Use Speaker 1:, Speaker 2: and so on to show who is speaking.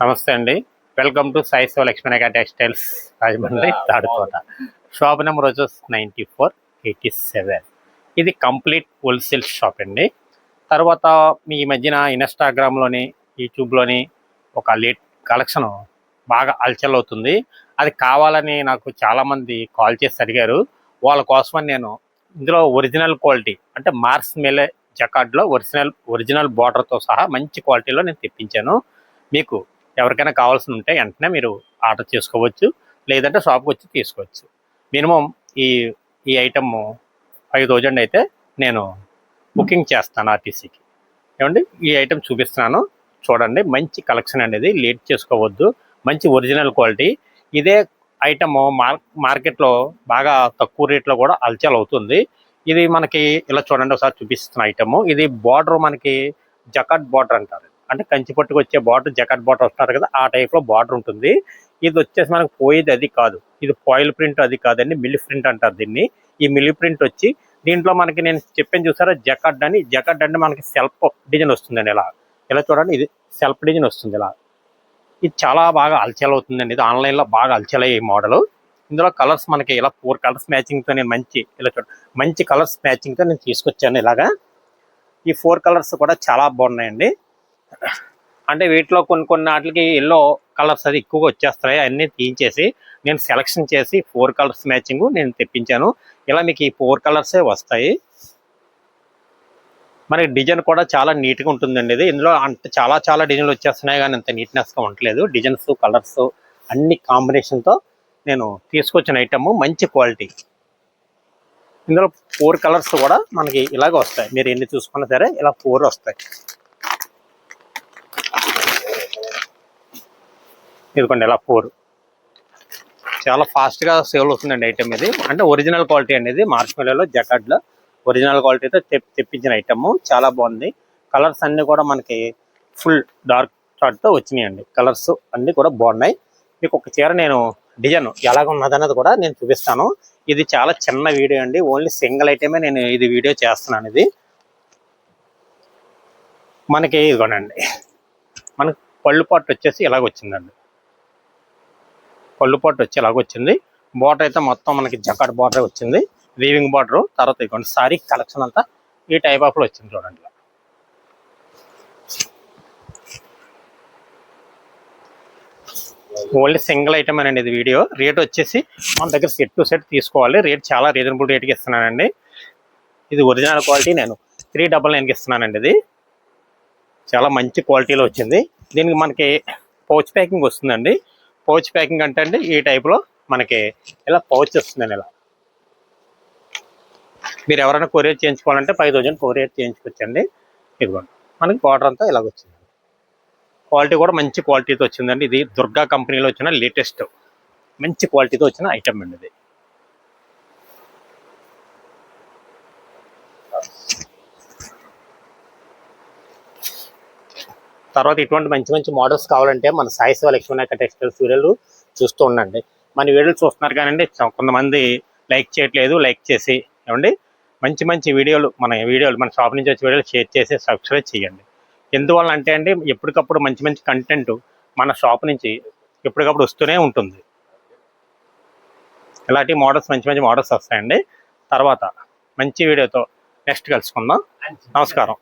Speaker 1: నమస్తే అండి. Welcome to Sai Shiva Lakshminayaka textiles Rajahmundry Tadukota. Shop number వచ్చేసి 9487. ఇది కంప్లీట్ హోల్సేల్ షాప్ అండి. తర్వాత మీ మధ్యన ఇన్స్టాగ్రామ్లోని యూట్యూబ్లోని ఒక లేట్ కలెక్షన్ బాగా హల్చల్ అవుతుంది. అది కావాలని నాకు చాలామంది కాల్ చేసి అడిగారు. వాళ్ళ కోసమని నేను ఇందులో ఒరిజినల్ క్వాలిటీ అంటే మార్స్ మెలే జకార్డ్లో ఒరిజినల్ బార్డర్తో సహా మంచి క్వాలిటీలో నేను తెప్పించాను. మీకు ఎవరికైనా కావాల్సి ఉంటే వెంటనే మీరు ఆర్డర్ చేసుకోవచ్చు, లేదంటే షాప్కి వచ్చి తీసుకోవచ్చు. మినిమం ఈ ఈ ఐటమ్ 5000 అయితే నేను బుకింగ్ చేస్తాను ఆర్టీసీకి. ఏమండి, ఈ ఐటమ్ చూపిస్తున్నాను చూడండి. మంచి కలెక్షన్ అనేది లేట్ చేసుకోవద్దు, మంచి ఒరిజినల్ క్వాలిటీ. ఇదే ఐటమ్ మార్కెట్లో బాగా తక్కువ రేట్లో కూడా హల్చల్ అవుతుంది. ఇది మనకి ఇలా చూడండి, ఒకసారి చూపిస్తున్న ఐటమ్. ఇది బార్డర్ మనకి జకార్డ్ బార్డర్ అంటారు, అంటే కంచి పట్టుకు వచ్చే బార్డర్ జకార్డ్ బార్డర్ వస్తున్నారు కదా, ఆ టైప్లో బార్డర్ ఉంటుంది. ఇది వచ్చేసి మనకు పోయేది అది కాదు, ఇది ఫాయిల్ ప్రింట్ అది కాదండి, మిల్లి ప్రింట్ అంటారు దీన్ని. ఈ మిల్లి ప్రింట్ వచ్చి దీంట్లో మనకి నేను చెప్పాను చూసారా జకార్డ్ అని. జకార్డ్ అంటే మనకి సెల్ఫ్ డిజైన్ వస్తుందండి. ఇలా ఇలా చూడండి, ఇది సెల్ఫ్ డిజైన్ వస్తుంది ఇలా. ఇది చాలా బాగా హల్చల్ అవుతుందండి. ఇది ఆన్లైన్లో బాగా హల్చల్ అయ్యే మోడల్. ఇందులో కలర్స్ మనకి ఇలా 4 కలర్స్ మ్యాచింగ్తో నేను ఇలా చూడండి, మంచి కలర్స్ మ్యాచింగ్తో నేను తీసుకొచ్చాను ఇలాగా. ఈ 4 కలర్స్ కూడా చాలా బాగున్నాయండి. అంటే వీటిలో కొన్ని వాటికి ఎల్లో కలర్స్ అది ఎక్కువగా వచ్చేస్తాయి. అన్నీ తీయించేసి నేను సెలెక్షన్ చేసి 4 కలర్స్ మ్యాచింగ్ నేను తెప్పించాను. ఇలా మీకు ఈ 4 కలర్సే వస్తాయి. మనకి డిజైన్ కూడా చాలా నీట్గా ఉంటుందండి. ఇది ఇందులో అంటే చాలా డిజైన్లు వచ్చేస్తున్నాయి, కానీ అంత నీట్నెస్గా ఉండలేదు. డిజైన్స్ కలర్స్ అన్ని కాంబినేషన్తో నేను తీసుకొచ్చిన ఐటమ్ మంచి క్వాలిటీ. ఇందులో 4 కలర్స్ కూడా మనకి ఇలాగ వస్తాయి. మీరు ఎన్ని చూసుకున్నా సరే ఇలా 4 వస్తాయి. ఇదిగోండి ఇలా 4 చాలా ఫాస్ట్గా సేల్ అవుతుందండి ఐటమ్ ఇది. అంటే ఒరిజినల్ క్వాలిటీ అనేది మార్స్ మెలేలో జకార్డ్లో ఒరిజినల్ క్వాలిటీతో తెప్పించిన ఐటమ్ చాలా బాగుంది. కలర్స్ అన్నీ కూడా మనకి ఫుల్ డార్క్ షార్ట్తో వచ్చినాయండి. కలర్స్ అన్నీ కూడా బాగున్నాయి. మీకు ఒక చీర నేను డిజైన్ ఎలాగ ఉన్నదన్నది కూడా నేను చూపిస్తాను. ఇది చాలా చిన్న వీడియో అండి, ఓన్లీ సింగిల్ ఐటమే నేను ఇది వీడియో చేస్తున్నాను. ఇది మనకి ఇదిగోనండి, మనకి పళ్ళు పాటు వచ్చేసి ఇలాగ వచ్చిందండి. పళ్ళు పాటు వచ్చి ఇలాగొచ్చింది. బార్డర్ అయితే మొత్తం మనకి జకార్డ్ బార్డర్ వచ్చింది, వీవింగ్ బార్డర్. తర్వాత ఇదిగోండి సారీ కలెక్షన్ అంతా ఈ టైప్ ఆఫ్లో వచ్చింది చూడండి. ఓన్లీ సింగిల్ ఐటమ్ అండి ఇది వీడియో. రేట్ వచ్చేసి మన దగ్గర సెట్ టు సెట్ తీసుకోవాలి. రేట్ చాలా రీజనబుల్ రేట్కి ఇస్తున్నానండి. ఇది ఒరిజినల్ క్వాలిటీ నేను 399కి ఇస్తున్నానండి. ఇది చాలా మంచి క్వాలిటీలో వచ్చింది. దీనికి మనకి పౌచ్ ప్యాకింగ్ వస్తుందండి. పౌచ్ ప్యాకింగ్ అంటే అండి ఈ టైప్లో మనకి ఇలా పౌచ్ వస్తుందండి. ఇలా మీరు ఎవరైనా కొరియర్ చేయించుకోవాలంటే 5000 కొరియర్ చేయించుకోవచ్చండి. ఇదిగోండి మనకి బార్డర్ అంతా ఇలాగ వచ్చింది. క్వాలిటీ కూడా మంచి క్వాలిటీతో వచ్చిందండి. ఇది దుర్గా కంపెనీలో వచ్చిన లేటెస్ట్ మంచి క్వాలిటీతో వచ్చిన ఐటమ్ అండి ఇది. తర్వాత ఇటువంటి మంచి మోడల్స్ కావాలంటే మన సాయి శివ లక్ష్మీనాయక టెక్స్టైల్స్ వీడియోలు చూస్తూ ఉండండి. మన వీడియోలు చూస్తున్నారు కానండి, కొంతమంది లైక్ చేయట్లేదు. లైక్ చేసి ఏమండి మంచి వీడియోలు మన షాప్ నుంచి వచ్చే వీడియోలు షేర్ చేసి సబ్స్క్రైబ్ చేయండి. ఎందువల్ల అంటే అండి ఎప్పటికప్పుడు మంచి కంటెంట్ మన షాప్ నుంచి ఎప్పటికప్పుడు వస్తూనే ఉంటుంది. ఇలాంటి మోడల్స్ మంచి మోడల్స్ వస్తాయండి. తర్వాత మంచి వీడియోతో నెక్స్ట్ కలుసుకుందాం. నమస్కారం.